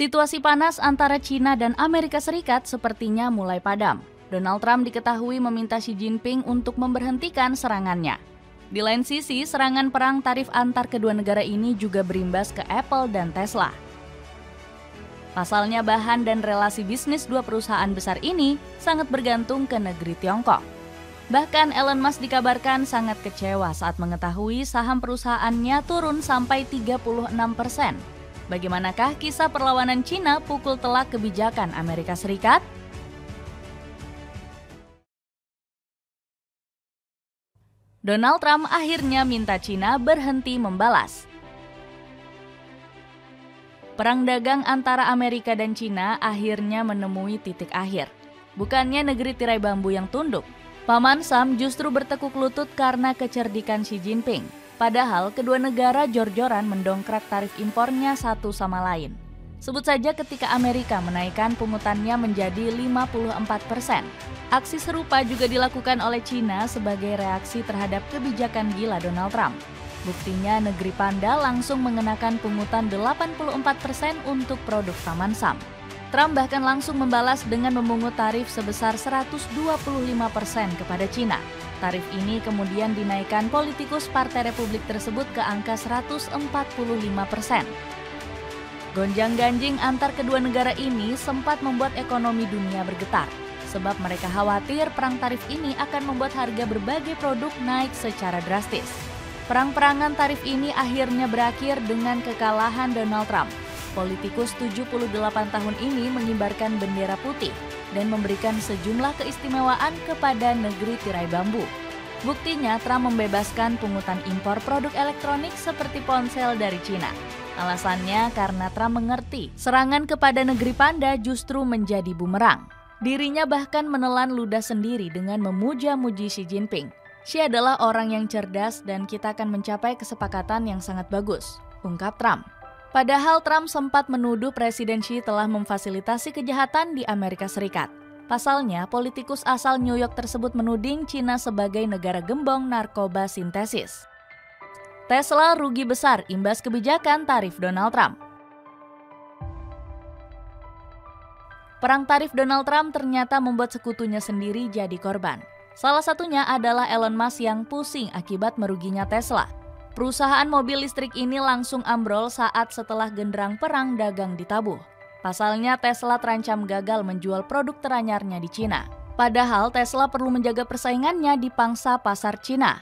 Situasi panas antara China dan Amerika Serikat sepertinya mulai padam. Donald Trump diketahui meminta Xi Jinping untuk memberhentikan serangannya. Di lain sisi, serangan perang tarif antar kedua negara ini juga berimbas ke Apple dan Tesla. Pasalnya, bahan dan relasi bisnis dua perusahaan besar ini sangat bergantung ke negeri Tiongkok. Bahkan Elon Musk dikabarkan sangat kecewa saat mengetahui saham perusahaannya turun sampai 36%. Bagaimanakah kisah perlawanan Cina pukul telak kebijakan Amerika Serikat? Donald Trump akhirnya minta Cina berhenti membalas. Perang dagang antara Amerika dan Cina akhirnya menemui titik akhir. Bukannya negeri tirai bambu yang tunduk, Paman Sam justru bertekuk lutut karena kecerdikan Xi Jinping. Padahal kedua negara jor-joran mendongkrak tarif impornya satu sama lain. Sebut saja ketika Amerika menaikkan pungutannya menjadi 54%. Aksi serupa juga dilakukan oleh Cina sebagai reaksi terhadap kebijakan gila Donald Trump. Buktinya negeri Panda langsung mengenakan pungutan 84% untuk produk Paman Sam. Trump bahkan langsung membalas dengan memungut tarif sebesar 125% kepada Cina. Tarif ini kemudian dinaikkan politikus Partai Republik tersebut ke angka 145%. Gonjang-ganjing antar kedua negara ini sempat membuat ekonomi dunia bergetar, sebab mereka khawatir perang tarif ini akan membuat harga berbagai produk naik secara drastis. Perang-perangan tarif ini akhirnya berakhir dengan kekalahan Donald Trump. Politikus 78 tahun ini mengibarkan bendera putih dan memberikan sejumlah keistimewaan kepada negeri tirai bambu. Buktinya, Trump membebaskan pungutan impor produk elektronik seperti ponsel dari Cina. Alasannya karena Trump mengerti serangan kepada negeri Panda justru menjadi bumerang. Dirinya bahkan menelan ludah sendiri dengan memuja-muji Xi Jinping. Xi adalah orang yang cerdas dan kita akan mencapai kesepakatan yang sangat bagus, ungkap Trump. Padahal Trump sempat menuduh Presiden Xi telah memfasilitasi kejahatan di Amerika Serikat. Pasalnya, politikus asal New York tersebut menuding Cina sebagai negara gembong narkoba sintesis. Tesla rugi besar imbas kebijakan tarif Donald Trump. Perang tarif Donald Trump ternyata membuat sekutunya sendiri jadi korban. Salah satunya adalah Elon Musk yang pusing akibat meruginya Tesla. Perusahaan mobil listrik ini langsung ambrol saat setelah genderang perang dagang ditabuh. Pasalnya Tesla terancam gagal menjual produk teranyarnya di Cina. Padahal Tesla perlu menjaga persaingannya di pangsa pasar Cina.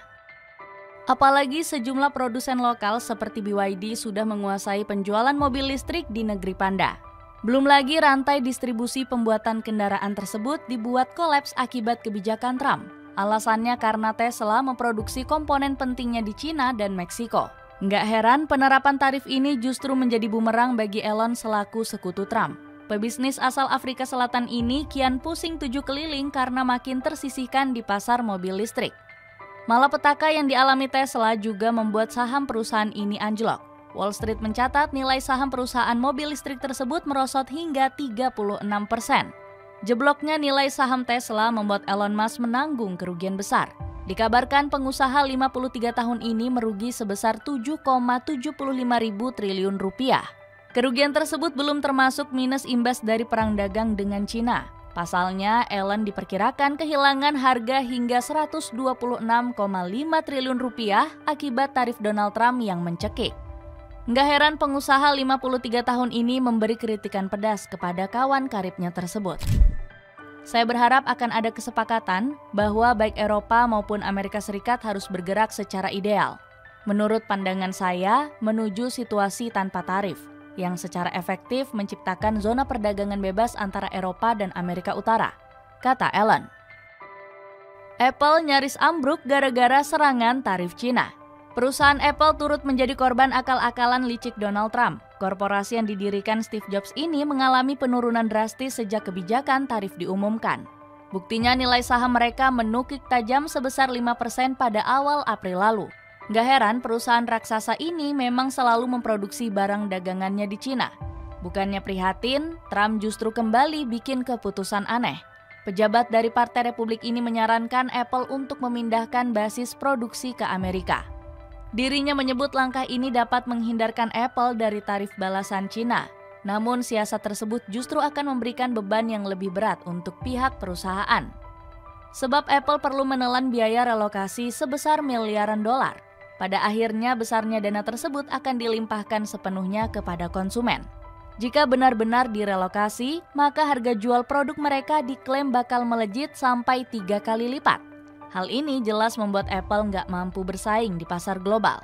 Apalagi sejumlah produsen lokal seperti BYD sudah menguasai penjualan mobil listrik di negeri Panda. Belum lagi rantai distribusi pembuatan kendaraan tersebut dibuat kolaps akibat kebijakan Trump. Alasannya karena Tesla memproduksi komponen pentingnya di Cina dan Meksiko. Nggak heran penerapan tarif ini justru menjadi bumerang bagi Elon selaku sekutu Trump. Pebisnis asal Afrika Selatan ini kian pusing tujuh keliling karena makin tersisihkan di pasar mobil listrik. Malapetaka yang dialami Tesla juga membuat saham perusahaan ini anjlok. Wall Street mencatat nilai saham perusahaan mobil listrik tersebut merosot hingga 36%. Jebloknya nilai saham Tesla membuat Elon Musk menanggung kerugian besar. Dikabarkan pengusaha 53 tahun ini merugi sebesar 7,75 ribu triliun rupiah. Kerugian tersebut belum termasuk minus imbas dari perang dagang dengan Cina. Pasalnya, Elon diperkirakan kehilangan harga hingga 126,5 triliun rupiah akibat tarif Donald Trump yang mencekik. Nggak heran pengusaha 53 tahun ini memberi kritikan pedas kepada kawan karibnya tersebut. Saya berharap akan ada kesepakatan bahwa baik Eropa maupun Amerika Serikat harus bergerak secara ideal. Menurut pandangan saya, menuju situasi tanpa tarif, yang secara efektif menciptakan zona perdagangan bebas antara Eropa dan Amerika Utara, kata Elon. Apple nyaris ambruk gara-gara serangan tarif Cina. Perusahaan Apple turut menjadi korban akal-akalan licik Donald Trump. Korporasi yang didirikan Steve Jobs ini mengalami penurunan drastis sejak kebijakan tarif diumumkan. Buktinya nilai saham mereka menukik tajam sebesar 5% pada awal April lalu. Gak heran perusahaan raksasa ini memang selalu memproduksi barang dagangannya di Cina. Bukannya prihatin, Trump justru kembali bikin keputusan aneh. Pejabat dari Partai Republik ini menyarankan Apple untuk memindahkan basis produksi ke Amerika. Dirinya menyebut langkah ini dapat menghindarkan Apple dari tarif balasan Cina. Namun siasat tersebut justru akan memberikan beban yang lebih berat untuk pihak perusahaan. Sebab Apple perlu menelan biaya relokasi sebesar miliaran dolar. Pada akhirnya besarnya dana tersebut akan dilimpahkan sepenuhnya kepada konsumen. Jika benar-benar direlokasi, maka harga jual produk mereka diklaim bakal melejit sampai 3 kali lipat. Hal ini jelas membuat Apple nggak mampu bersaing di pasar global.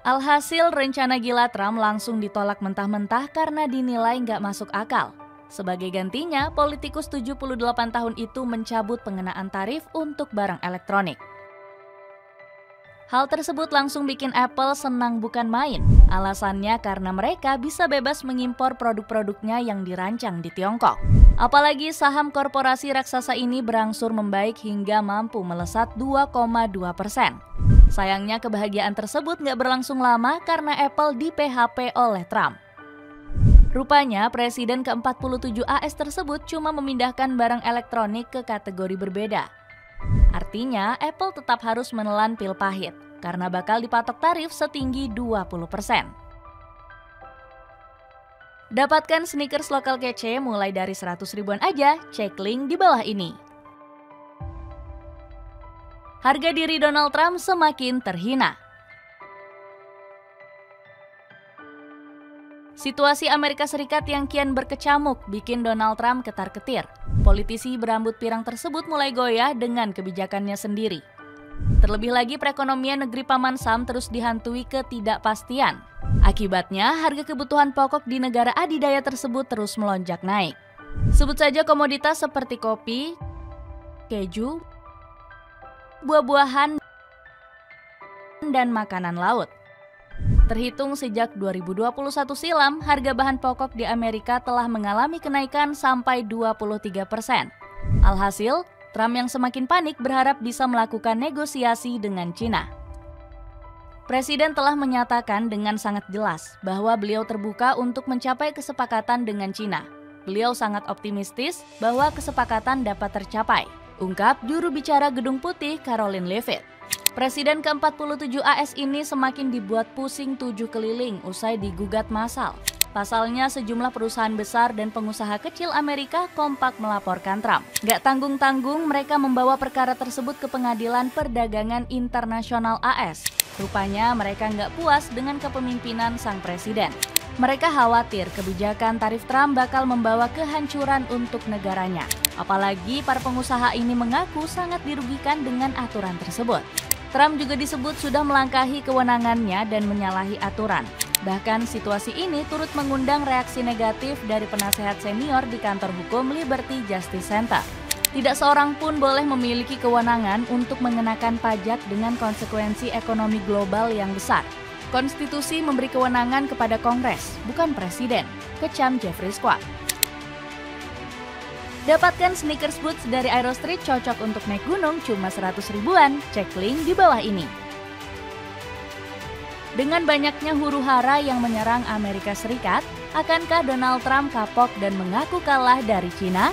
Alhasil, rencana gila Trump langsung ditolak mentah-mentah karena dinilai nggak masuk akal. Sebagai gantinya, politikus 78 tahun itu mencabut pengenaan tarif untuk barang elektronik. Hal tersebut langsung bikin Apple senang bukan main. Alasannya karena mereka bisa bebas mengimpor produk-produknya yang dirancang di Tiongkok. Apalagi saham korporasi raksasa ini berangsur membaik hingga mampu melesat 2,2%. Sayangnya kebahagiaan tersebut nggak berlangsung lama karena Apple di-PHP oleh Trump. Rupanya Presiden ke-47 AS tersebut cuma memindahkan barang elektronik ke kategori berbeda. Artinya, Apple tetap harus menelan pil pahit, karena bakal dipatok tarif setinggi 20%. Dapatkan sneakers lokal kece mulai dari 100 ribuan aja, cek link di bawah ini. Harga diri Donald Trump semakin terhina. Situasi Amerika Serikat yang kian berkecamuk bikin Donald Trump ketar-ketir. Politisi berambut pirang tersebut mulai goyah dengan kebijakannya sendiri. Terlebih lagi perekonomian negeri Paman Sam terus dihantui ketidakpastian. Akibatnya harga kebutuhan pokok di negara adidaya tersebut terus melonjak naik. Sebut saja komoditas seperti kopi, keju, buah-buahan, dan makanan laut. Terhitung sejak 2021 silam, harga bahan pokok di Amerika telah mengalami kenaikan sampai 23%. Alhasil, Trump yang semakin panik berharap bisa melakukan negosiasi dengan Cina. Presiden telah menyatakan dengan sangat jelas bahwa beliau terbuka untuk mencapai kesepakatan dengan Cina. Beliau sangat optimistis bahwa kesepakatan dapat tercapai, ungkap juru bicara Gedung Putih Karoline Leavitt. Presiden ke-47 AS ini semakin dibuat pusing 7 keliling usai digugat massal. Pasalnya sejumlah perusahaan besar dan pengusaha kecil Amerika kompak melaporkan Trump. Gak tanggung-tanggung mereka membawa perkara tersebut ke Pengadilan Perdagangan Internasional AS. Rupanya mereka nggak puas dengan kepemimpinan sang presiden. Mereka khawatir kebijakan tarif Trump bakal membawa kehancuran untuk negaranya. Apalagi para pengusaha ini mengaku sangat dirugikan dengan aturan tersebut. Trump juga disebut sudah melangkahi kewenangannya dan menyalahi aturan. Bahkan situasi ini turut mengundang reaksi negatif dari penasehat senior di kantor hukum Liberty Justice Center. Tidak seorang pun boleh memiliki kewenangan untuk mengenakan pajak dengan konsekuensi ekonomi global yang besar. Konstitusi memberi kewenangan kepada Kongres, bukan Presiden, kecam Jeffrey Squab. Dapatkan sneakers boots dari Aero Street cocok untuk naik gunung cuma 100 ribuan, cek link di bawah ini. Dengan banyaknya huru-hara yang menyerang Amerika Serikat, akankah Donald Trump kapok dan mengaku kalah dari Cina?